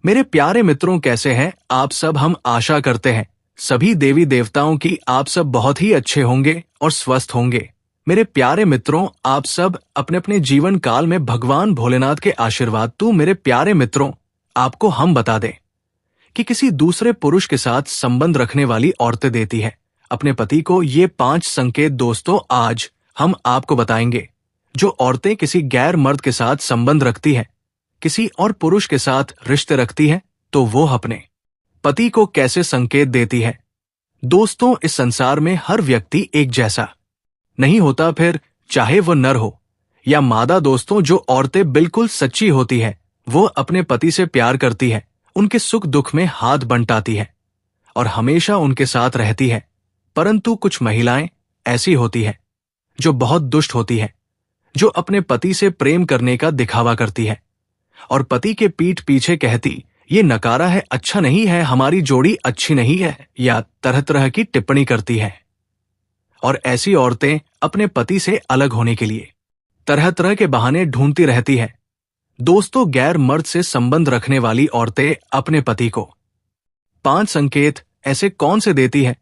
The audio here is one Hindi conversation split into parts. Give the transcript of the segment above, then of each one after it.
मेरे प्यारे मित्रों, कैसे हैं आप सब। हम आशा करते हैं सभी देवी देवताओं की आप सब बहुत ही अच्छे होंगे और स्वस्थ होंगे। मेरे प्यारे मित्रों, आप सब अपने अपने जीवन काल में भगवान भोलेनाथ के आशीर्वाद। तो मेरे प्यारे मित्रों, आपको हम बता दें कि किसी दूसरे पुरुष के साथ संबंध रखने वाली औरतें देती है अपने पति को ये 5 संकेत। दोस्तों, आज हम आपको बताएंगे जो औरतें किसी गैर मर्द के साथ संबंध रखती है, किसी और पुरुष के साथ रिश्ते रखती है, तो वो अपने पति को कैसे संकेत देती है। दोस्तों, इस संसार में हर व्यक्ति एक जैसा नहीं होता, फिर चाहे वो नर हो या मादा। दोस्तों, जो औरतें बिल्कुल सच्ची होती है वो अपने पति से प्यार करती है, उनके सुख दुख में हाथ बंटाती है और हमेशा उनके साथ रहती है। परंतु कुछ महिलाएं ऐसी होती है जो बहुत दुष्ट होती है, जो अपने पति से प्रेम करने का दिखावा करती है और पति के पीठ पीछे कहती ये नकारा है, अच्छा नहीं है, हमारी जोड़ी अच्छी नहीं है, या तरह तरह की टिप्पणी करती है। और ऐसी औरतें अपने पति से अलग होने के लिए तरह तरह के बहाने ढूंढती रहती है। दोस्तों, गैर मर्द से संबंध रखने वाली औरतें अपने पति को 5 संकेत ऐसे कौन से देती है,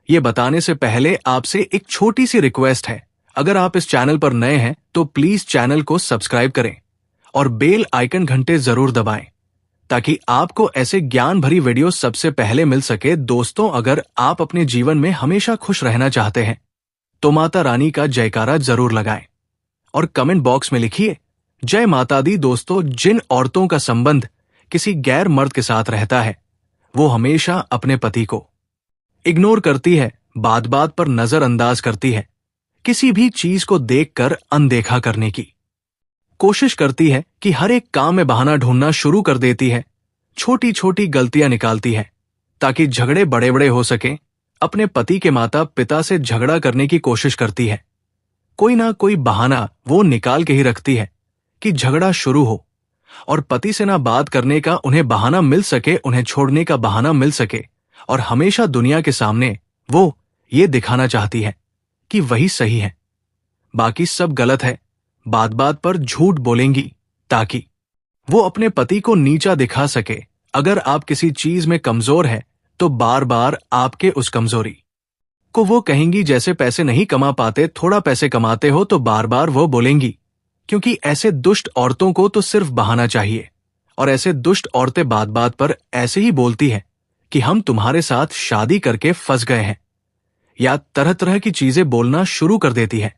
ये बताने से पहले आपसे एक छोटी सी रिक्वेस्ट है। अगर आप इस चैनल पर नए हैं तो प्लीज चैनल को सब्सक्राइब करें और बेल आइकन घंटे जरूर दबाएं ताकि आपको ऐसे ज्ञान भरी वीडियो सबसे पहले मिल सके। दोस्तों, अगर आप अपने जीवन में हमेशा खुश रहना चाहते हैं तो माता रानी का जयकारा जरूर लगाएं और कमेंट बॉक्स में लिखिए जय माता दी। दोस्तों, जिन औरतों का संबंध किसी गैर मर्द के साथ रहता है वो हमेशा अपने पति को इग्नोर करती है, बात बात पर नजरअंदाज करती है, किसी भी चीज को देखकर अनदेखा करने की कोशिश करती है कि हर एक काम में बहाना ढूंढना शुरू कर देती है, छोटी छोटी गलतियां निकालती है ताकि झगड़े बड़े बड़े हो सके। अपने पति के माता पिता से झगड़ा करने की कोशिश करती है, कोई ना कोई बहाना वो निकाल के ही रखती है कि झगड़ा शुरू हो और पति से ना बात करने का उन्हें बहाना मिल सके, उन्हें छोड़ने का बहाना मिल सके, और हमेशा दुनिया के सामने वो ये दिखाना चाहती है कि वही सही है, बाकी सब गलत है। बात बात पर झूठ बोलेंगी ताकि वो अपने पति को नीचा दिखा सके। अगर आप किसी चीज में कमजोर है तो बार बार आपके उस कमजोरी को वो कहेंगी। जैसे पैसे नहीं कमा पाते, थोड़ा पैसे कमाते हो तो बार बार वो बोलेंगी, क्योंकि ऐसे दुष्ट औरतों को तो सिर्फ बहाना चाहिए। और ऐसे दुष्ट औरतें बात बात पर ऐसे ही बोलती है कि हम तुम्हारे साथ शादी करके फंस गए हैं, या तरह तरह की चीजें बोलना शुरू कर देती है।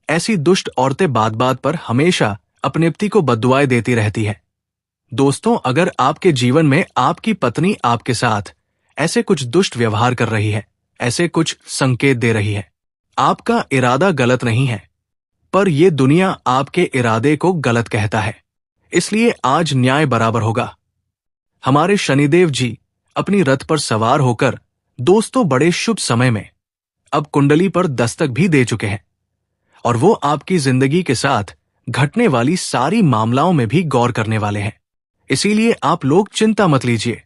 ऐसी दुष्ट औरतें बात बात पर हमेशा अपने पति को बद्दुआएं देती रहती है। दोस्तों, अगर आपके जीवन में आपकी पत्नी आपके साथ ऐसे कुछ दुष्ट व्यवहार कर रही है, ऐसे कुछ संकेत दे रही है, आपका इरादा गलत नहीं है, पर यह दुनिया आपके इरादे को गलत कहता है, इसलिए आज न्याय बराबर होगा। हमारे शनिदेव जी अपनी रथ पर सवार होकर दोस्तों बड़े शुभ समय में अब कुंडली पर दस्तक भी दे चुके हैं और वो आपकी जिंदगी के साथ घटने वाली सारी मामलाओं में भी गौर करने वाले हैं। इसीलिए आप लोग चिंता मत लीजिए,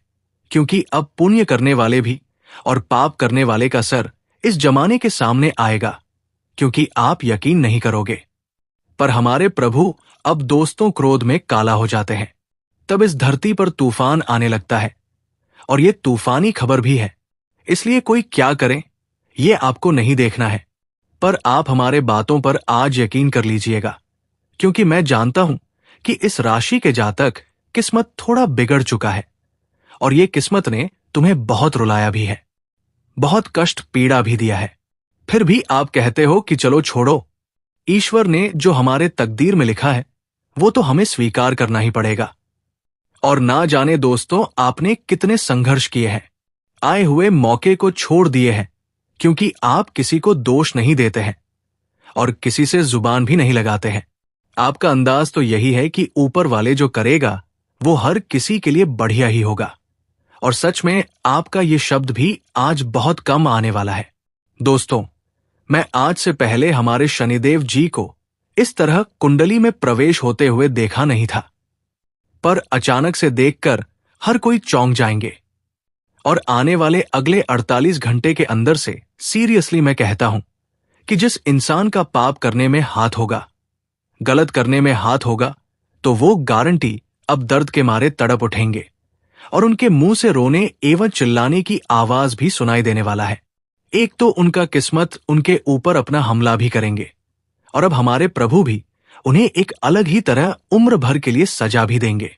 क्योंकि अब पुण्य करने वाले भी और पाप करने वाले का सर इस जमाने के सामने आएगा, क्योंकि आप यकीन नहीं करोगे, पर हमारे प्रभु अब दोस्तों क्रोध में काला हो जाते हैं। तब इस धरती पर तूफान आने लगता है और ये तूफानी खबर भी है, इसलिए कोई क्या करे ये आपको नहीं देखना है। पर आप हमारे बातों पर आज यकीन कर लीजिएगा, क्योंकि मैं जानता हूं कि इस राशि के जातक किस्मत थोड़ा बिगड़ चुका है और ये किस्मत ने तुम्हें बहुत रुलाया भी है, बहुत कष्ट पीड़ा भी दिया है। फिर भी आप कहते हो कि चलो छोड़ो, ईश्वर ने जो हमारे तकदीर में लिखा है वो तो हमें स्वीकार करना ही पड़ेगा। और ना जाने दोस्तों आपने कितने संघर्ष किए हैं, आए हुए मौके को छोड़ दिए हैं, क्योंकि आप किसी को दोष नहीं देते हैं और किसी से जुबान भी नहीं लगाते हैं। आपका अंदाज तो यही है कि ऊपर वाले जो करेगा वो हर किसी के लिए बढ़िया ही होगा, और सच में आपका ये शब्द भी आज बहुत कम आने वाला है। दोस्तों, मैं आज से पहले हमारे शनिदेव जी को इस तरह कुंडली में प्रवेश होते हुए देखा नहीं था, पर अचानक से देखकर हर कोई चौंक जाएंगे। और आने वाले अगले 48 घंटे के अंदर से सीरियसली मैं कहता हूं कि जिस इंसान का पाप करने में हाथ होगा, गलत करने में हाथ होगा, तो वो गारंटी अब दर्द के मारे तड़प उठेंगे, और उनके मुंह से रोने एवं चिल्लाने की आवाज भी सुनाई देने वाला है। एक तो उनका किस्मत उनके ऊपर अपना हमला भी करेंगे, और अब हमारे प्रभु भी उन्हें एक अलग ही तरह उम्र भर के लिए सजा भी देंगे।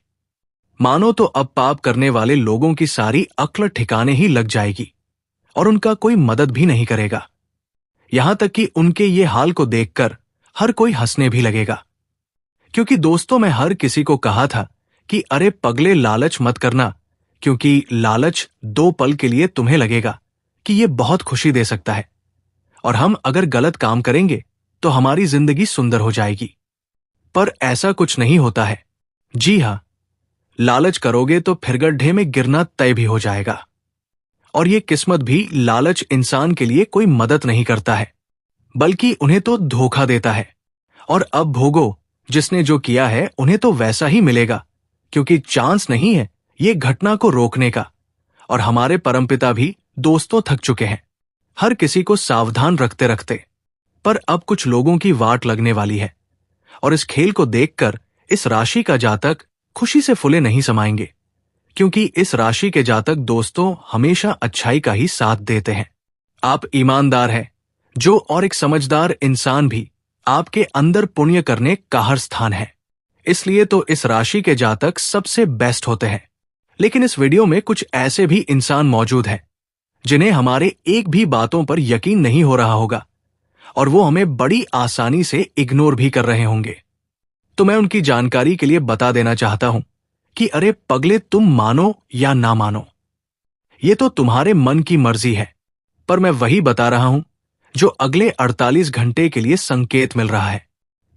मानो तो अब पाप करने वाले लोगों की सारी अक्ल ठिकाने ही लग जाएगी और उनका कोई मदद भी नहीं करेगा। यहां तक कि उनके ये हाल को देखकर हर कोई हंसने भी लगेगा। क्योंकि दोस्तों, मैं हर किसी को कहा था कि अरे पगले, लालच मत करना, क्योंकि लालच 2 पल के लिए तुम्हें लगेगा कि ये बहुत खुशी दे सकता है, और हम अगर गलत काम करेंगे तो हमारी जिंदगी सुंदर हो जाएगी। पर ऐसा कुछ नहीं होता है। जी हां, लालच करोगे तो फिर गड्ढे में गिरना तय भी हो जाएगा। और ये किस्मत भी लालच इंसान के लिए कोई मदद नहीं करता है, बल्कि उन्हें तो धोखा देता है। और अब भोगो, जिसने जो किया है उन्हें तो वैसा ही मिलेगा, क्योंकि चांस नहीं है ये घटना को रोकने का। और हमारे परमपिता भी दोस्तों थक चुके हैं, हर किसी को सावधान रखते रखते। पर अब कुछ लोगों की वाट लगने वाली है, और इस खेल को देखकर इस राशि का जातक खुशी से फुले नहीं समाएंगे, क्योंकि इस राशि के जातक दोस्तों हमेशा अच्छाई का ही साथ देते हैं। आप ईमानदार हैं जो, और एक समझदार इंसान भी आपके अंदर पुण्य करने का हर स्थान है। इसलिए तो इस राशि के जातक सबसे बेस्ट होते हैं। लेकिन इस वीडियो में कुछ ऐसे भी इंसान मौजूद हैं जिन्हें हमारे एक भी बातों पर यकीन नहीं हो रहा होगा, और वो हमें बड़ी आसानी से इग्नोर भी कर रहे होंगे। तो मैं उनकी जानकारी के लिए बता देना चाहता हूं कि अरे पगले, तुम मानो या ना मानो, ये तो तुम्हारे मन की मर्जी है। पर मैं वही बता रहा हूं जो अगले 48 घंटे के लिए संकेत मिल रहा है।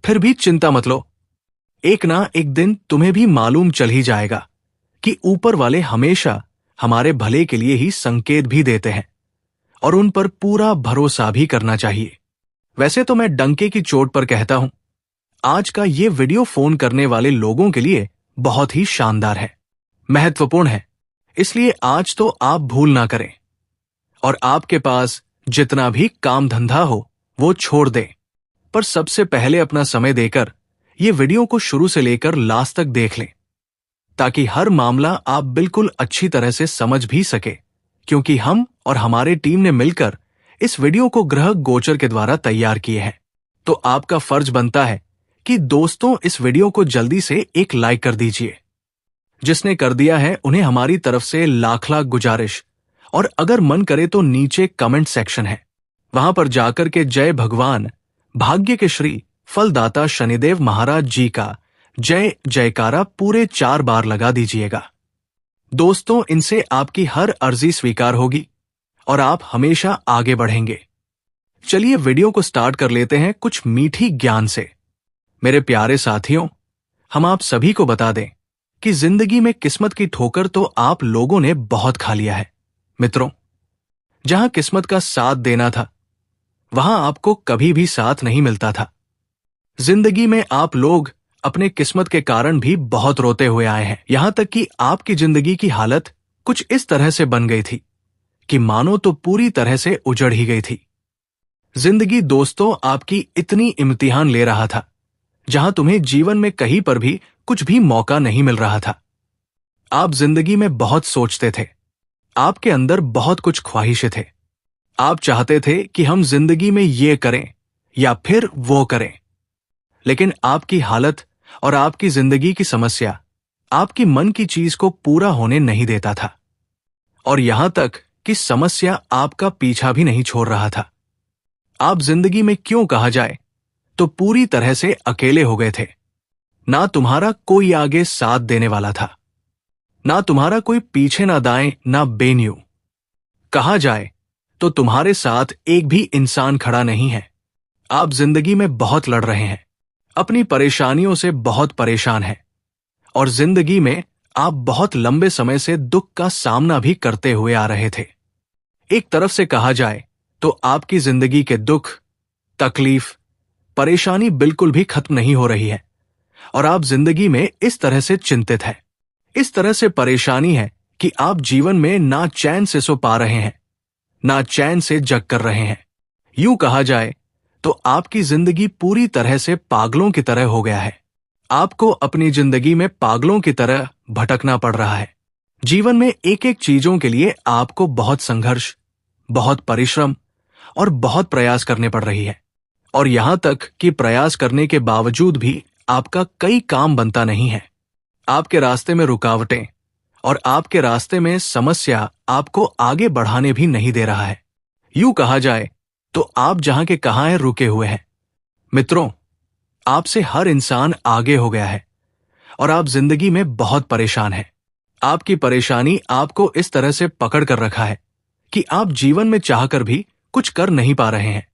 फिर भी चिंता मत लो, एक ना एक दिन तुम्हें भी मालूम चल ही जाएगा कि ऊपर वाले हमेशा हमारे भले के लिए ही संकेत भी देते हैं, और उन पर पूरा भरोसा भी करना चाहिए। वैसे तो मैं डंके की चोट पर कहता हूं, आज का ये वीडियो फोन करने वाले लोगों के लिए बहुत ही शानदार है, महत्वपूर्ण है। इसलिए आज तो आप भूल ना करें, और आपके पास जितना भी काम धंधा हो वो छोड़ दें। पर सबसे पहले अपना समय देकर ये वीडियो को शुरू से लेकर लास्ट तक देख लें, ताकि हर मामला आप बिल्कुल अच्छी तरह से समझ भी सके। क्योंकि हम और हमारे टीम ने मिलकर इस वीडियो को ग्रह गोचर के द्वारा तैयार किए हैं। तो आपका फर्ज बनता है कि दोस्तों इस वीडियो को जल्दी से एक लाइक कर दीजिए। जिसने कर दिया है उन्हें हमारी तरफ से लाख लाख गुजारिश। और अगर मन करे तो नीचे कमेंट सेक्शन है, वहां पर जाकर के जय भगवान भाग्य के श्री फलदाता शनिदेव महाराज जी का जय जयकारा पूरे 4 बार लगा दीजिएगा। दोस्तों, इनसे आपकी हर अर्जी स्वीकार होगी और आप हमेशा आगे बढ़ेंगे। चलिए वीडियो को स्टार्ट कर लेते हैं कुछ मीठी ज्ञान से। मेरे प्यारे साथियों, हम आप सभी को बता दें कि जिंदगी में किस्मत की ठोकर तो आप लोगों ने बहुत खा लिया है। मित्रों, जहां किस्मत का साथ देना था वहां आपको कभी भी साथ नहीं मिलता था। जिंदगी में आप लोग अपने किस्मत के कारण भी बहुत रोते हुए आए हैं। यहां तक कि आपकी जिंदगी की हालत कुछ इस तरह से बन गई थी कि मानो तो पूरी तरह से उजड़ ही गई थी। जिंदगी दोस्तों आपकी इतनी इम्तिहान ले रहा था, जहां तुम्हें जीवन में कहीं पर भी कुछ भी मौका नहीं मिल रहा था। आप जिंदगी में बहुत सोचते थे, आपके अंदर बहुत कुछ ख्वाहिशें थे। आप चाहते थे कि हम जिंदगी में ये करें या फिर वो करें, लेकिन आपकी हालत और आपकी जिंदगी की समस्या आपकी मन की चीज को पूरा होने नहीं देता था। और यहां तक कि समस्या आपका पीछा भी नहीं छोड़ रहा था। आप जिंदगी में क्यों कहा जाए तो पूरी तरह से अकेले हो गए थे। ना तुम्हारा कोई आगे साथ देने वाला था, ना तुम्हारा कोई पीछे, ना दाएं, ना बेन्यू। कहा जाए तो तुम्हारे साथ एक भी इंसान खड़ा नहीं है। आप जिंदगी में बहुत लड़ रहे हैं, अपनी परेशानियों से बहुत परेशान हैं, और जिंदगी में आप बहुत लंबे समय से दुख का सामना भी करते हुए आ रहे थे। एक तरफ से कहा जाए तो आपकी जिंदगी के दुख, तकलीफ, परेशानी बिल्कुल भी खत्म नहीं हो रही है, और आप जिंदगी में इस तरह से चिंतित हैं, इस तरह से परेशानी है कि आप जीवन में ना चैन से सो पा रहे हैं, ना चैन से जग कर रहे हैं। यूं कहा जाए तो आपकी जिंदगी पूरी तरह से पागलों की तरह हो गया है। आपको अपनी जिंदगी में पागलों की तरह भटकना पड़ रहा है। जीवन में एक एक चीजों के लिए आपको बहुत संघर्ष, बहुत परिश्रम और बहुत प्रयास करने पड़ रही है। और यहां तक कि प्रयास करने के बावजूद भी आपका कई काम बनता नहीं है। आपके रास्ते में रुकावटें और आपके रास्ते में समस्या आपको आगे बढ़ाने भी नहीं दे रहा है। यूं कहा जाए तो आप जहां के कहां हैं रुके हुए हैं। मित्रों, आपसे हर इंसान आगे हो गया है और आप जिंदगी में बहुत परेशान हैं। आपकी परेशानी आपको इस तरह से पकड़ कर रखा है कि आप जीवन में चाहकर भी कुछ कर नहीं पा रहे हैं।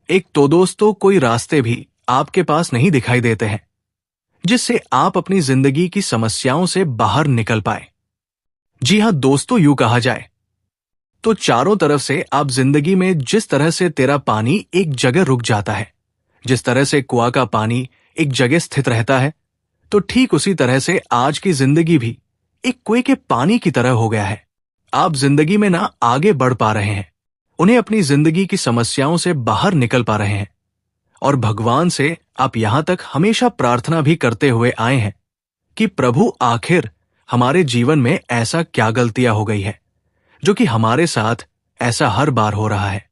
एक तो दोस्तों, कोई रास्ते भी आपके पास नहीं दिखाई देते हैं जिससे आप अपनी जिंदगी की समस्याओं से बाहर निकल पाए। जी हां दोस्तों, यूं कहा जाए तो चारों तरफ से आप जिंदगी में जिस तरह से तेरा पानी एक जगह रुक जाता है, जिस तरह से कुआं का पानी एक जगह स्थित रहता है, तो ठीक उसी तरह से आज की जिंदगी भी एक कुएं के पानी की तरह हो गया है। आप जिंदगी में ना आगे बढ़ पा रहे हैं, उन्हें अपनी जिंदगी की समस्याओं से बाहर निकल पा रहे हैं, और भगवान से आप यहां तक हमेशा प्रार्थना भी करते हुए आए हैं कि प्रभु, आखिर हमारे जीवन में ऐसा क्या गलतियां हो गई है जो कि हमारे साथ ऐसा हर बार हो रहा है।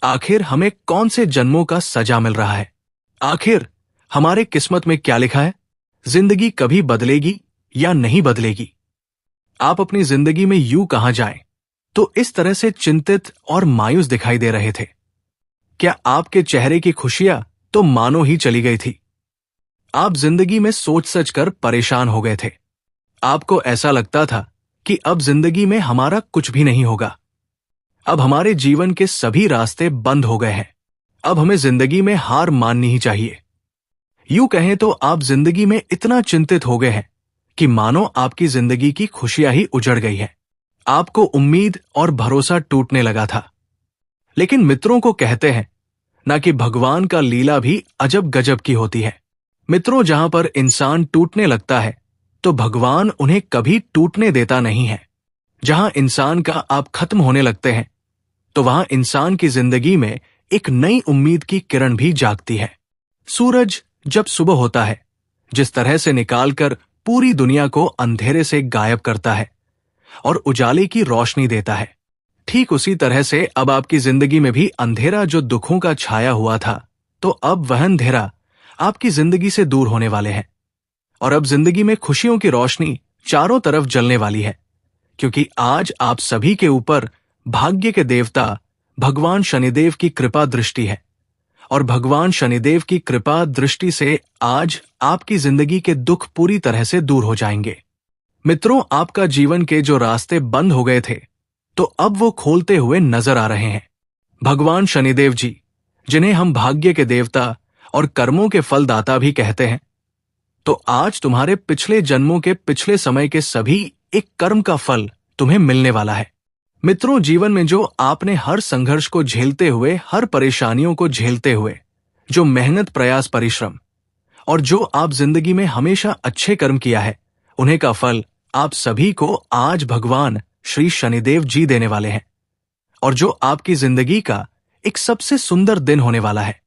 आखिर हमें कौन से जन्मों का सजा मिल रहा है। आखिर हमारे किस्मत में क्या लिखा है। जिंदगी कभी बदलेगी या नहीं बदलेगी। आप अपनी जिंदगी में यूं कहां जाएं तो इस तरह से चिंतित और मायूस दिखाई दे रहे थे। क्या आपके चेहरे की खुशियां तो मानो ही चली गई थी। आप जिंदगी में सोच सच कर परेशान हो गए थे। आपको ऐसा लगता था कि अब जिंदगी में हमारा कुछ भी नहीं होगा। अब हमारे जीवन के सभी रास्ते बंद हो गए हैं। अब हमें जिंदगी में हार माननी ही चाहिए। यूं कहें तो आप जिंदगी में इतना चिंतित हो गए हैं कि मानो आपकी जिंदगी की खुशियां ही उजड़ गई है। आपको उम्मीद और भरोसा टूटने लगा था। लेकिन मित्रों को कहते हैं ना कि भगवान का लीला भी अजब गजब की होती है। मित्रों, जहां पर इंसान टूटने लगता है तो भगवान उन्हें कभी टूटने देता नहीं है। जहां इंसान का आप खत्म होने लगते हैं तो वहां इंसान की जिंदगी में एक नई उम्मीद की किरण भी जागती है। सूरज जब सुबह होता है, जिस तरह से निकालकर पूरी दुनिया को अंधेरे से गायब करता है और उजाले की रोशनी देता है, ठीक उसी तरह से अब आपकी जिंदगी में भी अंधेरा जो दुखों का छाया हुआ था, तो अब वह अंधेरा आपकी जिंदगी से दूर होने वाले हैं और अब जिंदगी में खुशियों की रोशनी चारों तरफ जलने वाली है, क्योंकि आज आप सभी के ऊपर भाग्य के देवता भगवान शनिदेव की कृपा दृष्टि है। और भगवान शनिदेव की कृपा दृष्टि से आज आपकी जिंदगी के दुख पूरी तरह से दूर हो जाएंगे। मित्रों, आपका जीवन के जो रास्ते बंद हो गए थे तो अब वो खोलते हुए नजर आ रहे हैं। भगवान शनिदेव जी, जिन्हें हम भाग्य के देवता और कर्मों के फलदाता भी कहते हैं, तो आज तुम्हारे पिछले जन्मों के पिछले समय के सभी एक कर्म का फल तुम्हें मिलने वाला है। मित्रों, जीवन में जो आपने हर संघर्ष को झेलते हुए, हर परेशानियों को झेलते हुए जो मेहनत, प्रयास, परिश्रम और जो आप जिंदगी में हमेशा अच्छे कर्म किया है, उन्हें का फल आप सभी को आज भगवान श्री शनिदेव जी देने वाले हैं, और जो आपकी जिंदगी का एक सबसे सुंदर दिन होने वाला है।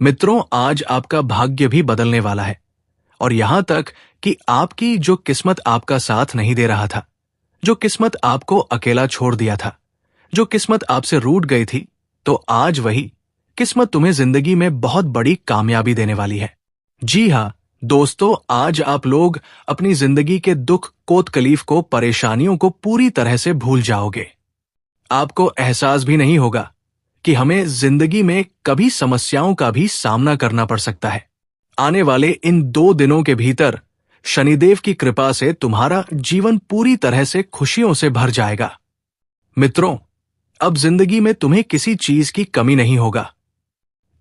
मित्रों, आज आपका भाग्य भी बदलने वाला है, और यहां तक कि आपकी जो किस्मत आपका साथ नहीं दे रहा था, जो किस्मत आपको अकेला छोड़ दिया था, जो किस्मत आपसे रूठ गई थी, तो आज वही किस्मत तुम्हें जिंदगी में बहुत बड़ी कामयाबी देने वाली है। जी हां दोस्तों, आज आप लोग अपनी जिंदगी के दुख, कोत कलीफ को, परेशानियों को पूरी तरह से भूल जाओगे। आपको एहसास भी नहीं होगा कि हमें जिंदगी में कभी समस्याओं का भी सामना करना पड़ सकता है। आने वाले इन 2 दिनों के भीतर शनिदेव की कृपा से तुम्हारा जीवन पूरी तरह से खुशियों से भर जाएगा। मित्रों, अब जिंदगी में तुम्हें किसी चीज की कमी नहीं होगा।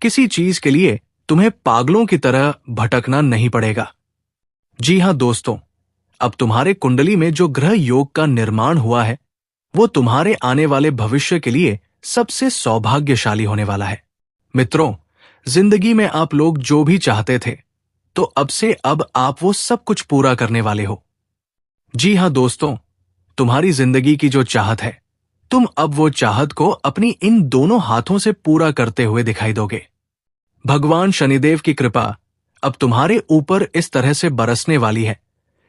किसी चीज के लिए तुम्हें पागलों की तरह भटकना नहीं पड़ेगा। जी हां दोस्तों, अब तुम्हारे कुंडली में जो ग्रह योग का निर्माण हुआ है, वो तुम्हारे आने वाले भविष्य के लिए सबसे सौभाग्यशाली होने वाला है। मित्रों, जिंदगी में आप लोग जो भी चाहते थे, तो अब से अब आप वो सब कुछ पूरा करने वाले हो। जी हां दोस्तों, तुम्हारी जिंदगी की जो चाहत है, तुम अब वो चाहत को अपनी इन दोनों हाथों से पूरा करते हुए दिखाई दोगे। भगवान शनिदेव की कृपा अब तुम्हारे ऊपर इस तरह से बरसने वाली है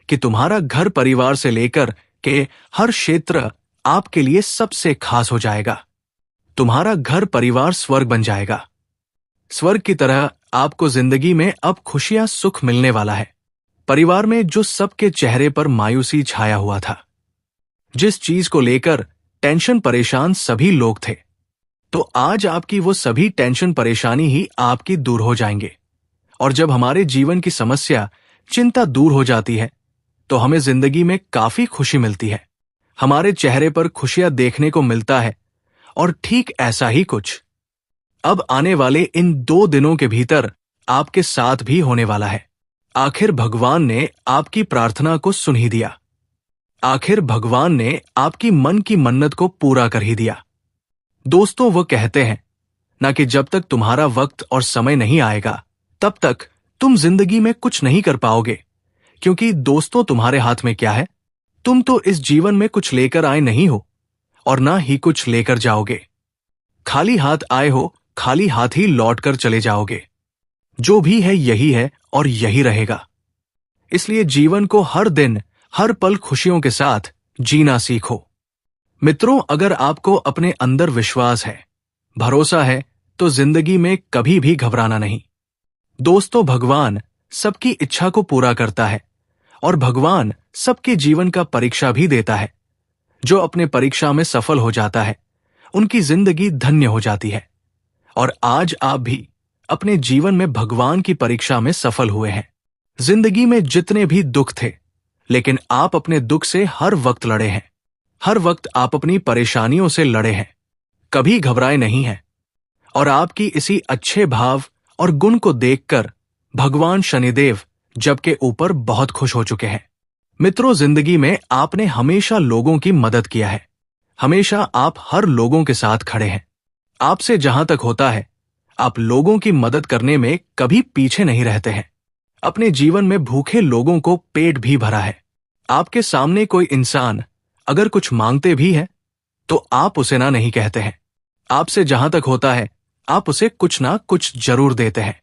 कि तुम्हारा घर परिवार से लेकर कि हर क्षेत्र आपके लिए सबसे खास हो जाएगा। तुम्हारा घर परिवार स्वर्ग बन जाएगा। स्वर्ग की तरह आपको जिंदगी में अब खुशियां सुख मिलने वाला है। परिवार में जो सबके चेहरे पर मायूसी छाया हुआ था, जिस चीज को लेकर टेंशन परेशान सभी लोग थे, तो आज आपकी वो सभी टेंशन परेशानी ही आपकी दूर हो जाएंगे। और जब हमारे जीवन की समस्या चिंता दूर हो जाती है तो हमें जिंदगी में काफी खुशी मिलती है। हमारे चेहरे पर खुशियां देखने को मिलता है। और ठीक ऐसा ही कुछ अब आने वाले इन 2 दिनों के भीतर आपके साथ भी होने वाला है। आखिर भगवान ने आपकी प्रार्थना को सुन ही दिया। आखिर भगवान ने आपकी मन की मन्नत को पूरा कर ही दिया। दोस्तों, वो कहते हैं ना कि जब तक तुम्हारा वक्त और समय नहीं आएगा तब तक तुम जिंदगी में कुछ नहीं कर पाओगे। क्योंकि दोस्तों, तुम्हारे हाथ में क्या है? तुम तो इस जीवन में कुछ लेकर आए नहीं हो और ना ही कुछ लेकर जाओगे। खाली हाथ आए हो, खाली हाथ ही लौट कर चले जाओगे। जो भी है यही है और यही रहेगा। इसलिए जीवन को हर दिन हर पल खुशियों के साथ जीना सीखो। मित्रों, अगर आपको अपने अंदर विश्वास है, भरोसा है, तो जिंदगी में कभी भी घबराना नहीं। दोस्तों, भगवान सबकी इच्छा को पूरा करता है और भगवान सबके जीवन का परीक्षा भी देता है। जो अपने परीक्षा में सफल हो जाता है उनकी जिंदगी धन्य हो जाती है। और आज आप भी अपने जीवन में भगवान की परीक्षा में सफल हुए हैं। जिंदगी में जितने भी दुख थे, लेकिन आप अपने दुख से हर वक्त लड़े हैं। हर वक्त आप अपनी परेशानियों से लड़े हैं, कभी घबराए नहीं हैं। और आपकी इसी अच्छे भाव और गुण को देखकर भगवान शनिदेव जब के ऊपर बहुत खुश हो चुके हैं। मित्रों, जिंदगी में आपने हमेशा लोगों की मदद किया है। हमेशा आप हर लोगों के साथ खड़े हैं। आपसे जहां तक होता है, आप लोगों की मदद करने में कभी पीछे नहीं रहते हैं। अपने जीवन में भूखे लोगों को पेट भी भरा है। आपके सामने कोई इंसान अगर कुछ मांगते भी है तो आप उसे ना नहीं कहते हैं। आपसे जहां तक होता है, आप उसे कुछ ना कुछ जरूर देते हैं।